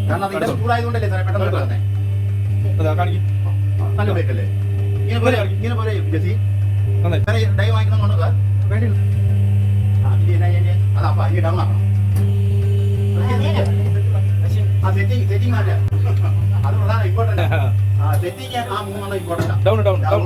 കാരണം അത് ഇതിന്റെ ചൂടായതുകൊണ്ടല്ലേ സാറേ പെട്ടെന്ന് വരുന്നത്. നല്ല ബ്രേക്കല്ലേ ഇങ്ങനെ പോലെ ജെസി ഡൈ വാങ്ങിക്കണമെന്നുണ്ടോ സാർ? വേണ്ടില്ല. അതപ്പാ ഈ ഡൗൺ ആക്കണം. ആ സെറ്റിംഗ് മാറ്റാ, അത് പ്രധാന ഇമ്പോർട്ടന്റ്. സെറ്റിംഗ് ആ മൂന്നെണ്ണം ഇമ്പോർട്ടന്റ്. ഡൗൺ